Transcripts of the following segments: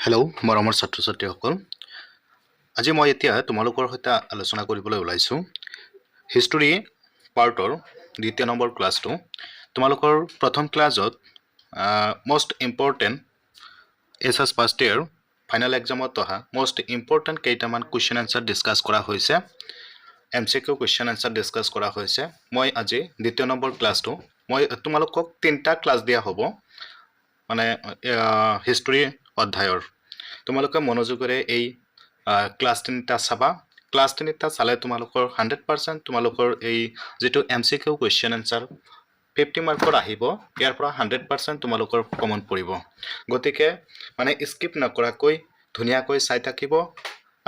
Hello' মৰমৰ ছাত্ৰ ছাত্ৰীসকল, আজি মই এতিয়া তোমালোকৰ সৈতে আলোচনা কৰিবলৈ ওলাইছোঁ হিষ্টৰী পাৰ্টৰ দ্বিতীয় নম্বৰ ক্লাছটো। তোমালোকৰ প্ৰথম ক্লাছত most important as first year final এক্সামত অহা মষ্ট ইম্পৰ্টেণ্ট কেইটামান কুৱেশ্যন এনচাৰ ডিছকাছ কৰা হৈছে, MCQ কুৱেশ্যন এনচাৰ ডিছকাছ কৰা হৈছে। মই আজি দ্বিতীয় নম্বৰ ক্লাছটো মই তোমালোকক 3টা ক্লাছ দিয়া হ'ব, মানে হিষ্টৰী অধ্যায়ৰ। তোমালোকে মনোযোগেৰে এই ক্লাছ 3টা চাবা। ক্লাছ 3টা চালে তোমালোকৰ 100% তোমালোকৰ এই যেটো MCQ কুৱেশ্যন এনচাৰ 50 মাৰ্কৰ আহিব, ইয়াৰ পৰা 100% তোমালোকৰ কমন পৰিব। গতিকে মানে স্কিপ নকৰাকৈ ধুনীয়াকৈ চাই থাকিব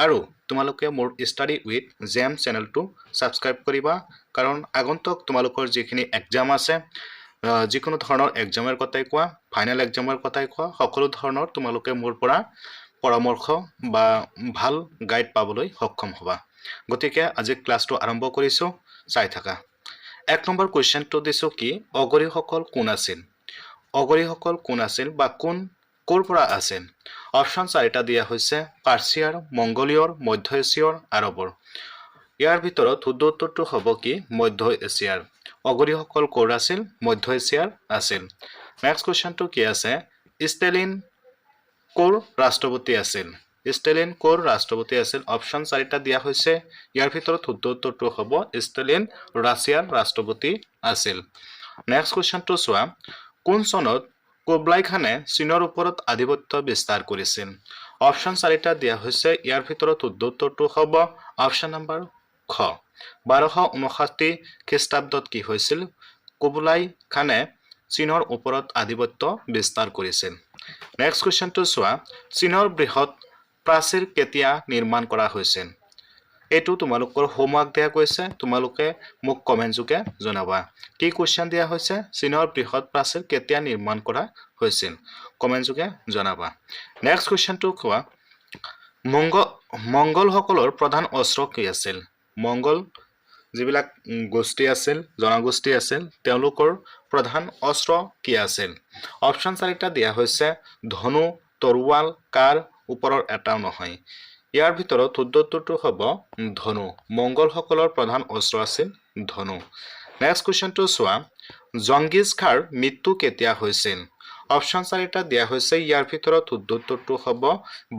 আৰু তোমালোকে মোৰ ষ্টাডি উইথ জেম চেনেলটো ছাবস্ক্ৰাইব কৰিবা, কাৰণ আগন্তুক তোমালোকৰ যিখিনি এক্সাম আছে, যিকোনো ধৰণৰ এক্সামৰ কথাই কোৱা, ফাইনেল এক্সামৰ কথাই কোৱা, সকলো ধৰণৰ তোমালোকে মোৰ পৰা পৰামৰ্শ বা ভাল গাইড পাবলৈ সক্ষম হ'বা। গতিকে আজি ক্লাছটো আৰম্ভ কৰিছোঁ, চাই থাকা। 1 নম্বৰ কুৱেশ্যনটো দিছোঁ কি, অগৰীসকল কোন আছিল? অগৰীসকল কোন আছিল বা ক'ৰ পৰা আছিল? অপশ্যন 4টা দিয়া হৈছে, পাৰ্চিয়াৰ, মংগোলীয়ৰ, মধ্য এছিয়াৰ, আৰবৰ। ইয়াৰ ভিতৰত শুদ্ধ উত্তৰটো হ'ব কি, মধ্য এছিয়াৰ। অগৰীসকল ক'ৰ আছিল? মধ্য এছিয়াৰ আছিল। নেক্সট কুৱেশ্যনটো কি আছে, ষ্টেলিন ক'ৰ ৰাষ্ট্ৰপতি আছিল? ষ্টেলিন ক'ৰ ৰাষ্ট্ৰপতি আছিল? অপশ্যন 4টা দিয়া হৈছে, ইয়াৰ ভিতৰত শুদ্ধ উত্তৰটো হ'ব ষ্টেলিন ৰাছিয়াৰ ৰাষ্ট্ৰপতি আছিল। নেক্সট কুৱেশ্যনটো চোৱা, কোন চনত কুবলাই খানে চীনৰ ওপৰত আধিপত্য বিস্তাৰ কৰিছিল? অপশ্যন 4টা দিয়া হৈছে, ইয়াৰ ভিতৰত শুদ্ধ উত্তৰটো হ'ব অপশ্যন নম্বৰ খ। 1259 খ্ৰীষ্টাব্দত কি হৈছিল? কুবলাই খানে চীনৰ ওপৰত আধিপত্য বিস্তাৰ কৰিছিল। নেক্সট কুৱেশ্যনটো চোৱা, চীনৰ বৃহৎ প্ৰাচীৰ কেতিয়া নিৰ্মাণ কৰা হৈছিল? এইটো তোমালোকৰ হোমৱৰ্ক দিয়া গৈছে, তোমালোকে মোক কমেণ্ট যোগে জনাবা। কি কুৱেশ্যন দিয়া হৈছে? চীনৰ বৃহৎ প্ৰাচীৰ কেতিয়া নিৰ্মাণ কৰা হৈছিল? কমেণ্ট যোগে জনাবা। নেক্সট কুৱেশ্যনটো কোৱা, মংগলসকলৰ প্ৰধান অস্ত্ৰ কি আছিল? মংগল যিবিলাক গোষ্ঠী আছিল, জনগোষ্ঠী আছিল, তেওঁলোকৰ প্ৰধান অস্ত্ৰ কি আছিল? অপশ্যন 4টা দিয়া হৈছে, ধনু, তৰোৱাল, কাঁড়, ওপৰৰ এটাও নহয়। ইয়াৰ ভিতৰত শুদ্ধ উত্তৰটো হ'ব ধনু। মংগলসকলৰ প্ৰধান অস্ত্ৰ আছিল ধনু। নেক্সট কুৱেশ্যনটো চোৱা, জংগীজ খাৰ মৃত্যু কেতিয়া হৈছিল? অপশ্যন 4টা দিয়া হৈছে, ইয়াৰ ভিতৰত শুদ্ধ উত্তৰটো হ'ব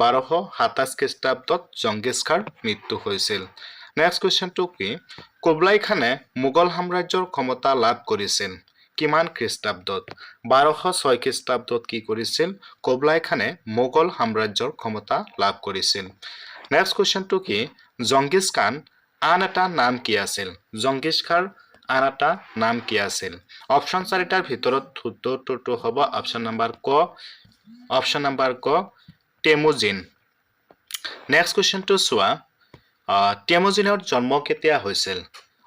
1227 খ্ৰীষ্টাব্দত জংগীজ খাৰ মৃত্যু হৈছিল। নেক্সট কুৱেশ্যনটো কি, কুবলাই খানে মোগল সাম্ৰাজ্যৰ ক্ষমতা লাভ কৰিছিল কিমান খ্ৰীষ্টাব্দত? 1206 খ্ৰীষ্টাব্দত কি কৰিছিল? কুবলাই খানে মোগল সাম্ৰাজ্যৰ ক্ষমতা লাভ কৰিছিল। নেক্সট কুৱেশ্যনটো কি, জংগীজ খান আন এটা নাম কি আছিল? জংগীজ খাৰ আন এটা নাম কি আছিল? অপশ্যন 4টাৰ ভিতৰত শুদ্ধ উত্তৰটো হ'ব অপশ্যন নম্বৰ ক, অপশ্যন নম্বৰ ক, টেমুজিন। নেক্সট কুৱেশ্যনটো চোৱা, টেমুজিনৰ জন্ম কেতিয়া হৈছিল?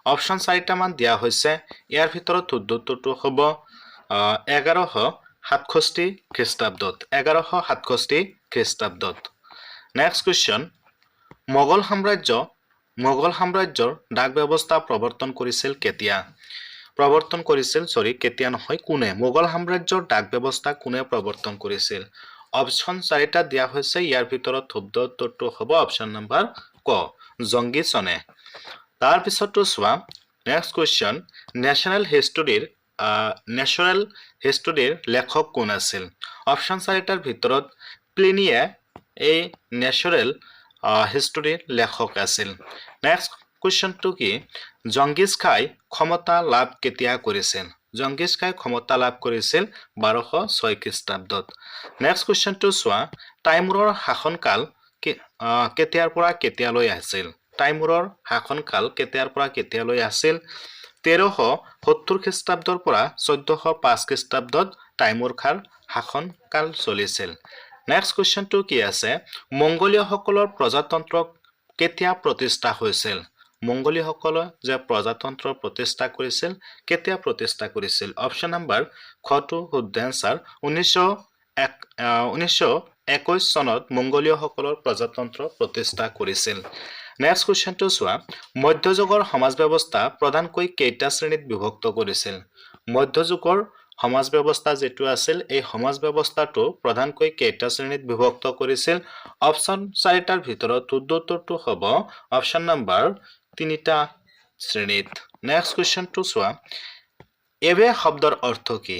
অপশ্যন 4টা মান দিয়া হৈছে, ইয়াৰ ভিতৰত শুদ্ধ উত্তৰটো হ'ব 1167 খ্ৰীষ্টাব্দত। 1167 খ্ৰীষ্টাব্দত। নেক্সট কুৱেশ্যন, মোগল সাম্ৰাজ্যৰ ডাক ব্যৱস্থা প্ৰৱৰ্তন কৰিছিল কেতিয়া? কেতিয়া নহয়, কোনে? মোগল সাম্ৰাজ্যৰ ডাক ব্যৱস্থা কোনে প্ৰৱৰ্তন কৰিছিল? অপশ্যন 4টা দিয়া হৈছে, ইয়াৰ ভিতৰত শুদ্ধ উত্তৰটো হ'ব অপশ্যন নম্বৰ ক, জংগীজনে। তাৰপিছতো চোৱা, নেক্সট কুৱেশ্যন, নেশ্যনেল হিষ্টৰীৰ লেখক কোন আছিল? অপশ্যন 4টাৰ ভিতৰত প্লিনিয়ে এই নেশ্যনেল হিষ্টৰীৰ লেখক আছিল। নেক্সট কুৱেশ্যনটো কি, জংগীজ খাই ক্ষমতা লাভ কেতিয়া কৰিছিল? জংগীজ খাই ক্ষমতা লাভ কৰিছিল 1206 খ্ৰীষ্টাব্দত। নেক্সট কুৱেশ্যনটো চোৱা, তাইমুৰৰ শাসনকাল কেতিয়াৰ পৰা কেতিয়ালৈ আছিল? তাইমুৰৰ শাসনকাল কেতিয়াৰ পৰা কেতিয়ালৈ আছিল? 1370 খ্ৰীষ্টাব্দৰ পৰা 1405 খ্ৰীষ্টাব্দত তাইমুৰ খাৰ শাসনকাল চলিছিল। নেক্সট কুৱেশ্যনটো কি আছে, মংগোলীয়সকলৰ প্ৰজাতন্ত্ৰ কেতিয়া প্ৰতিষ্ঠা হৈছিল? মংগোলীয়সকলে যে প্ৰজাতন্ত্ৰ প্ৰতিষ্ঠা কৰিছিল, কেতিয়া প্ৰতিষ্ঠা কৰিছিল? অপশ্যন নম্বৰ খটো শুদ্ধ এনচাৰ, 1921 চনত মংগোলীয়সকলৰ প্ৰজাতন্ত্ৰ প্ৰতিষ্ঠা কৰিছিল। নেক্সট কুৱেশ্যনটো চোৱা, মধ্যযুগৰ সমাজ ব্যৱস্থা প্ৰধানকৈ কেইটা শ্ৰেণীত বিভক্ত কৰিছিল? মধ্যযুগৰ সমাজ ব্যৱস্থা যেটো আছিল এই সমাজ ব্যৱস্থাটো প্ৰধানকৈ কেইটা শ্ৰেণীত বিভক্ত কৰিছিল অপচন 4টাৰ ভিতৰত শুদ্ধটো হ'ব অপচন নম্বৰ 3টা শ্ৰেণীত নেক্সট কোৱেশ্চনটো চোৱা এৱে শব্দৰ অৰ্থ কি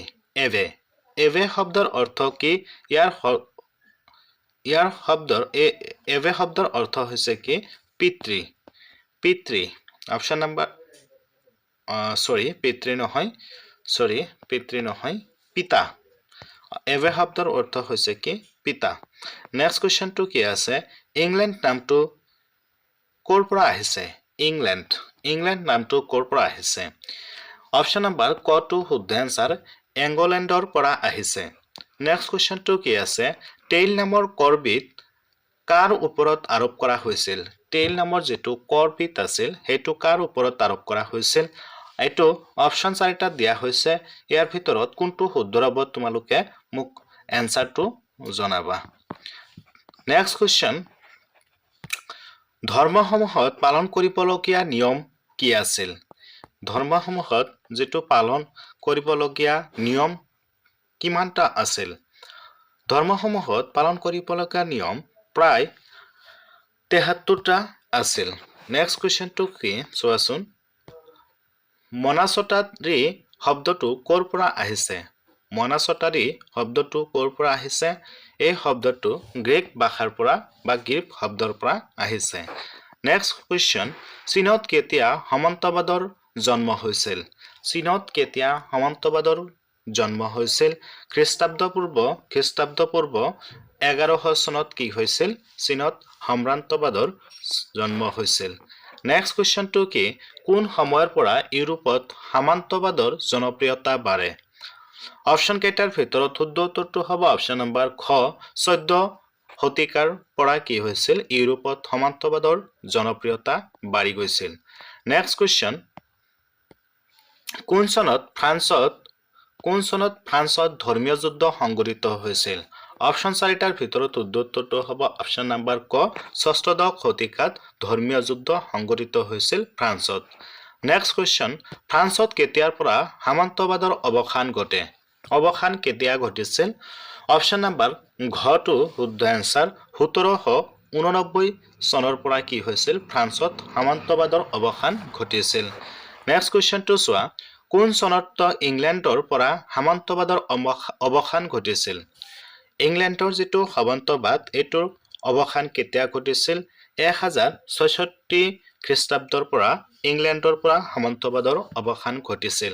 এৱে শব্দৰ অৰ্থ কি ইয়াৰ শব্দৰ এৱে শব্দৰ অৰ্থ হৈছে কি পিতৃ অপচন নম্বৰ পিতৃ নহয় পিতা এৱে শব্দৰ অৰ্থ হৈছে কি পিতা নেক্সট কোৱেশ্চনটো কি আছে ইংলেণ্ড নামটো ক'ৰ পৰা আহিছে ইংলেণ্ড নামটো ক'ৰ পৰা আহিছে অপচন নম্বৰ কটো শুদ্ধ এনসাৰ ইংলেণ্ডৰ পৰা আহিছে নেক্সট কোৱেশ্চনটো কি আছে টেইল নামৰ কৰবিট কাৰ ওপৰত আৰোপ কৰা হৈছিল টেইল নামৰ যেটো কৰবিট আছিল হেতু কাৰ ওপৰত আৰোপ কৰা হৈছিল এটো অপচন 4টা দিয়া হৈছে ইয়াৰ ভিতৰত কোনটো শুদ্ধ হ'ব তোমালোকে মোক এনসাৰটো জনাবা নেক্সট কোৱেশ্চন ধৰ্মসমূহত পালন কৰিবলগীয়া নিয়ম কি আছিল ধৰ্মসমূহত যেটো পালন কৰিবলগীয়া নিয়ম কিমানটা আছিল ধৰ্মসমূহত পালন কৰিবলগীয়া নিয়ম প্ৰায় 73টা আছিল নেক্সট কোৱেশ্চনটো কি চোৱাচোন মনাচতাৰী শব্দটো ক'ৰ পৰা আহিছে মনাচতাৰী শব্দটো ক'ৰ পৰা আহিছে এই শব্দটো গ্ৰীক ভাষাৰ পৰা বা গ্ৰীক শব্দৰ পৰা আহিছে নেক্সট কোৱেশ্চন চীনত কেতিয়া সামন্তবাদৰ জন্ম হৈছিল খ্ৰীষ্টাব্দপূৰ্ব 1100 চনত কি হৈছিল চীনত সাম্ৰান্তবাদৰ জন্ম হৈছিল নেক্সট কোৱেশ্চনটো কি কোন সময়ৰ পৰা ইউৰোপত সামন্তবাদৰ জনপ্ৰিয়তা বাঢ়ে অপচন কেইটাৰ ভিতৰত শুদ্ধ উত্তৰটো হ'ব অপচন নম্বৰ খ 14 শতিকাৰ পৰা কি হৈছিল ইউৰোপত সামন্তবাদৰ জনপ্ৰিয়তা বাঢ়ি গৈছিল নেক্সট কোৱেশ্চন কোন চনত ফ্ৰান্সত ধৰ্মীয় যুদ্ধ সংঘটিত হৈছিল অপচন 4টাৰ ভিতৰত শুদ্ধ উত্তৰটো হ'ব অপচন নম্বৰ ক 16 শতিকাত ধৰ্মীয় যুদ্ধ সংঘটিত হৈছিল ফ্ৰান্সত নেক্সট কোৱেশ্চন ফ্ৰান্সত কেতিয়াৰ পৰা সামন্তবাদৰ অৱসান কেতিয়া ঘটিছিল অপচন নম্বৰ ঘটো শুদ্ধ এনসাৰ 1789 চনৰ পৰা কি হৈছিল ফ্ৰান্সত সামন্তবাদৰ অৱসান ঘটিছিল নেক্সট কোৱেশ্চনটো চোৱা কোন চনত ইংলেণ্ডৰ পৰা সামন্তবাদৰ অৱসান ঘটিছিল ইংলেণ্ডৰ যেটো সামন্তবাদ এটোৰ অৱসান কেতিয়া ঘটিছিল 1066 খ্ৰীষ্টাব্দৰ পৰা ইংলেণ্ডৰ পৰা সামন্তবাদৰ অৱসান ঘটিছিল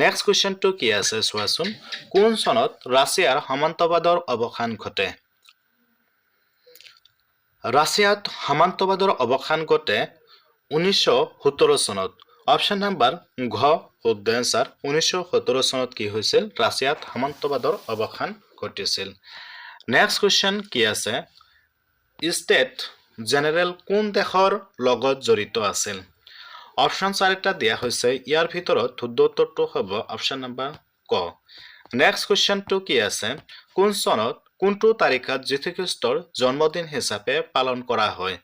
নেক্সট কোৱেশ্চনটো কি আছে চোৱাচোন কোন চনত ৰাছিয়াৰ সামন্তবাদৰ অৱসান ঘটে ৰাছিয়াত সামন্তবাদৰ অৱসান ঘটে 1917 চনত অপচন নম্বৰ ঘ শুদ্ধ এনসাৰ 1917 চনত কি হৈছিল ৰাছিয়াত সামন্তবাদৰ অৱসান ঘটিছিল নেক্সট কোৱেশ্চন কি আছে ষ্টেট জেনাৰেল কোন দেশৰ লগত জড়িত আছিল অপচন 4টা দিয়া হৈছে ইয়াৰ ভিতৰত শুদ্ধ উত্তৰটো হ'ব অপচন নম্বৰ ক নেক্সট কোৱেশ্চনটো কি আছে কোন চনত কোনটো তাৰিখত যীশু খ্ৰীষ্টৰ জন্মদিন হিচাপে পালন কৰা হয়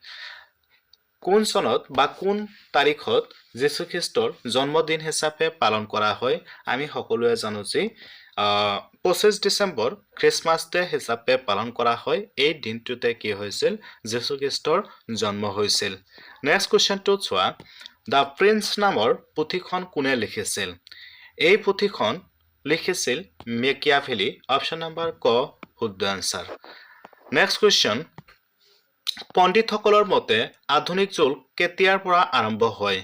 কোন চনত বা কোন তাৰিখত যীশু খ্ৰীষ্টৰ জন্মদিন হিচাপে পালন কৰা হয় আমি সকলোৱে জানো যে 25 ডিসেম্বৰ খ্ৰীষ্টমাছ ডে হিচাপে পালন কৰা হয় এই দিনটোতে কি হৈছিল যীশু খ্ৰীষ্টৰ জন্ম হৈছিল নেক্সট কোৱেশ্চনটো চোৱা দা প্ৰিন্স নামৰ পুথিখন কোনে লিখিছিল এই পুথিখন লিখিছিল মেকিয়াভেলি অপচন নম্বৰ ক শুদ্ধ আনসাৰ নেক্সট কোৱেশ্চন পণ্ডিতসকলৰ মতে আধুনিক যুগ কেতিয়াৰ পৰা আৰম্ভ হয়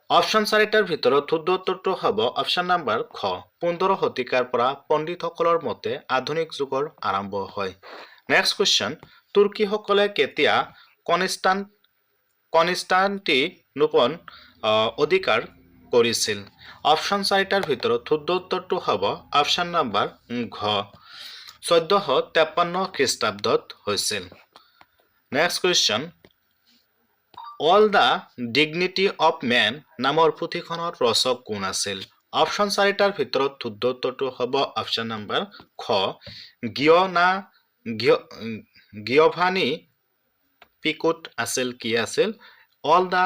অপচন 4টাৰ ভিতৰত শুদ্ধ উত্তৰটো হ'ব অপচন নম্বৰ খ 15 শতিকাৰ পৰা পণ্ডিতসকলৰ মতে আধুনিক যুগৰ আৰম্ভ হয় নেক্সট কোৱেশ্চন তুৰ্কীসকলে কেতিয়া কনষ্টান্টিনোপল অধিকাৰ কৰিছিল অপচন 4টাৰ ভিতৰত শুদ্ধ উত্তৰটো হ'ব অপচন নম্বৰ ঘ 1453 খ্ৰীষ্টাব্দত হৈছিল next question all the dignity of men নামৰ পুথিখনৰ ৰচক কোন আছিল অপচন 4টাৰ ভিতৰত শুদ্ধ উত্তৰটো হ'ব অপচন নম্বৰ খ গিয়ভানি পিকুট আছিল কি আছিল all the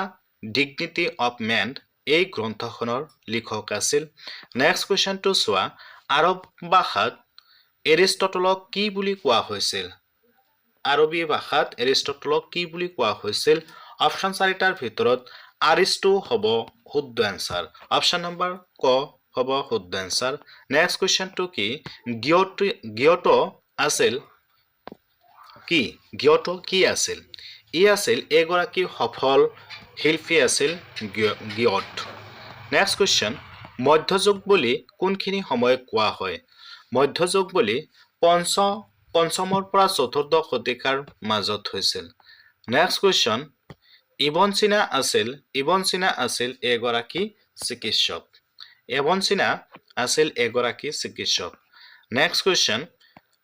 dignity of men এই গ্ৰন্থখনৰ লিখক আছিল নেক্সট কোৱেশ্চনটো চোৱা আৰব ভাষাত এৰিষ্টটলক কি বুলি কোৱা হৈছিল আৰবী ভাষাত এৰিষ্টটলক কি বুলি কোৱা হৈছিল অপচন 4টাৰ ভিতৰত আৰিষ্টু হ'ব শুদ্ধ এনসাৰ অপচন নম্বৰ ক হ'ব শুদ্ধ এনসাৰ নেক্সট কোৱেশ্চনটো কি গিয়ট আছিল কি গিয়ট কি আছিল ই আছিল এগৰাকী সফল শিল্পী আছিল গিয়ট নেক্সট কোৱেশ্চন মধ্যযুগ বুলি কোনখিনি সময় কোৱা হয় মধ্যযুগ বুলি পঞ্চমৰ পৰা চতুৰ্থ শতিকাৰ মাজত হৈছিল নেক্সট কোৱেশ্চন ইবন সিনা আছিল এগৰাকী চিকিৎসক নেক্সট কোৱেশ্চন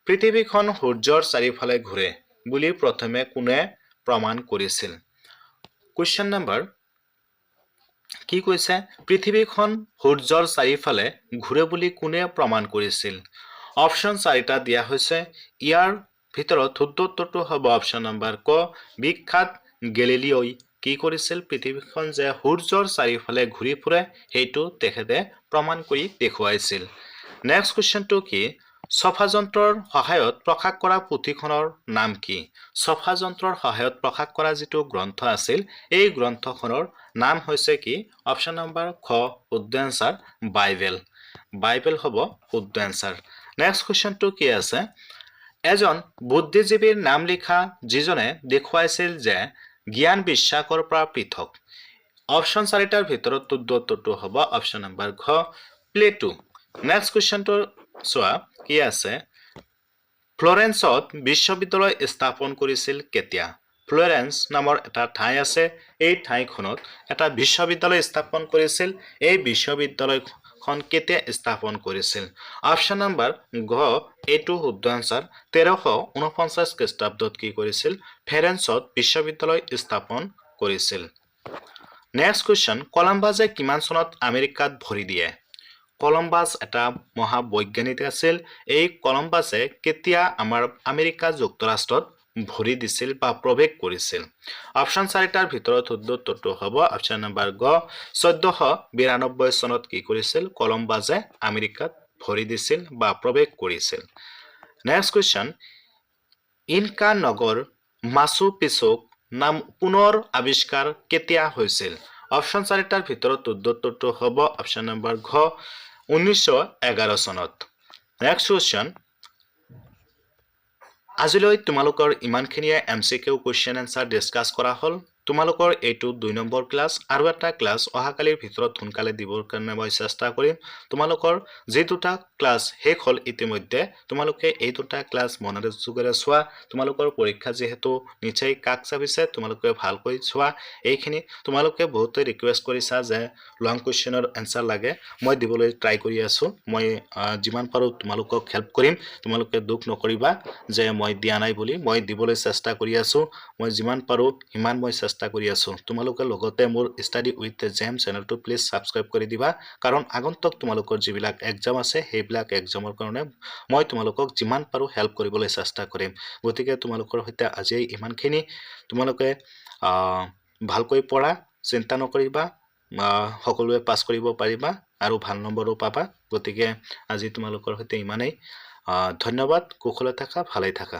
পৃথিৱীখন সূৰ্যৰ চাৰিওফালে ঘূৰে বুলি প্ৰথমে কোনে প্ৰমাণ কৰিছিল কোৱেশ্চন নম্বৰ কি কৈছে পৃথিৱীখন সূৰ্যৰ চাৰিওফালে ঘূৰে বুলি কোনে প্ৰমাণ কৰিছিল অপচন 4টা দিয়া হৈছে ইয়াৰ ভিতৰত শুদ্ধ উত্তৰটো হ'ব অপচন নম্বৰ ক বিখ্যাত গেলিলিঅই কি কৰিছিল পৃথিৱীখন যে সূৰ্যৰ চাৰিওফালে ঘূৰি ফুৰে সেইটো তেখেতে প্ৰমাণ কৰি দেখুৱাইছিল নেক্সট কোৱেশ্চনটো কি ছফা যন্ত্ৰৰ সহায়ত প্ৰকাশ কৰা পুথিখনৰ নাম কি ছফা যন্ত্ৰৰ সহায়ত প্ৰকাশ কৰা যিটো গ্ৰন্থ আছিল এই গ্ৰন্থখনৰ নাম হৈছে কি অপচন নম্বৰ খ শুদ্ধ এনসাৰ বাইবেল হ'ব শুদ্ধ এনসাৰ নেক্সট কোৱেশ্চনটো কি আছে এজন বুদ্ধিজীৱীৰ নাম লিখা যিজনে দেখুৱাইছিল যে জ্ঞান বিশ্বাসৰ পৰা পৃথক অপচন 4টাৰ ভিতৰত শুদ্ধ উত্তৰটো হ'ব অপচন নম্বৰ ঘ প্লেটো নেক্সট কোৱেশ্চনটো চোৱা কি আছে ফ্লৰেন্সত বিশ্ববিদ্যালয় স্থাপন কৰিছিল কেতিয়া ফ্লৰেন্স নামৰ এটা ঠাই আছে এই ঠাইখনত এটা বিশ্ববিদ্যালয় স্থাপন কৰিছিল এই বিশ্ববিদ্যালয়খন কেতিয়া স্থাপন কৰিছিল অপচন নম্বৰ ঘ এইটো শুদ্ধ এনসাৰ 1349 খ্ৰীষ্টাব্দত কি কৰিছিল ফ্লৰেন্সত বিশ্ববিদ্যালয় স্থাপন কৰিছিল নেক্সট কোৱেশ্চন কলম্বাছে কিমান চনত আমেৰিকাত ভৰি দিয়ে কলম্বাছ এটা মহাবৈজ্ঞানিক আছিল এই কলম্বাছে কেতিয়া আমাৰ আমেৰিকা যুক্তৰাষ্ট্ৰত ভৰি দিছিল বা প্ৰৱেশ কৰিছিল অপচন 4টাৰ ভিতৰত শুদ্ধ উত্তৰটো হ'ব অপচন নম্বৰ গ 1492 চনত কি কৰিছিল কলম্বাছে আমেৰিকাত ভৰি দিছিল বা প্ৰৱেশ কৰিছিল নেক্সট কোৱেশ্চন ইনকা নগৰ মাচু পিচুক নাম পুনৰ আৱিষ্কাৰ কেতিয়া হৈছিল অপচন 4টাৰ ভিতৰত শুদ্ধ উত্তৰটো হ'ব অপচন নম্বৰ ঘ 1911 চনত নেক্সট কোৱেশ্চন আজিলৈ তোমালোকৰ ইমানখিনিয়ে এমচিকিউ কোৱেশ্চন এনসাৰ ডিসকাস কৰা হল তোমালোকৰ এইটো 2 নম্বৰ ক্লাস আৰু এটা ক্লাস অহাকালিৰ ভিতৰত সোনকালে দিবৰ কাৰণে মই চেষ্টা কৰিম তোমালোকৰ যে দুটা ক্লাস শেষ হল ইতিমধ্যে তোমালোকে এই দুটা ক্লাস মনোযোগেৰে চোৱা তোমালোকৰ পৰীক্ষা যেহেতু নিশ্চয় কাক চাবিছে তোমালোকে ভালকৈ চোৱা এইখিনি তোমালোকে বহুতে ৰিকুৱেষ্ট কৰিছা যে লং কোৱেশ্চনৰ এনসাৰ লাগে মই দিবলৈ ট্ৰাই কৰি আছো মই যিমান পাৰো তোমালোকক হেল্প কৰিম তোমালোকে দুখ নকৰিবা যে মই দিয়া নাই বুলি মই দিবলৈ চেষ্টা কৰি আছো মই যিমান পাৰো হিমান মই চেষ্টা কৰি আছো তোমালোকে লগতে মোৰ ষ্টাডি উইথ জেম চেনেলটো প্লিজ সাবস্ক্ৰাইব কৰি দিবা কাৰণ আগন্তুক তোমালোকৰ যিবিলাক এক্সাম আছে সেইবিলাক এক্সামৰ কাৰণে মই তোমালোকক যিমান পাৰো হেল্প কৰিবলৈ চেষ্টা কৰিম গতিকে তোমালোকৰ সৈতে আজি ইমানখিনি তোমালোকে ভালকৈ পঢ়া চিন্তা নকৰিবা সকলোৱে পাস কৰিব পাৰিবা আৰু ভাল নম্বৰো পাবা গতিকে আজি তোমালোকৰ সৈতে ইমানেই ধন্যবাদ কুশলে থাকা ভালে থাকা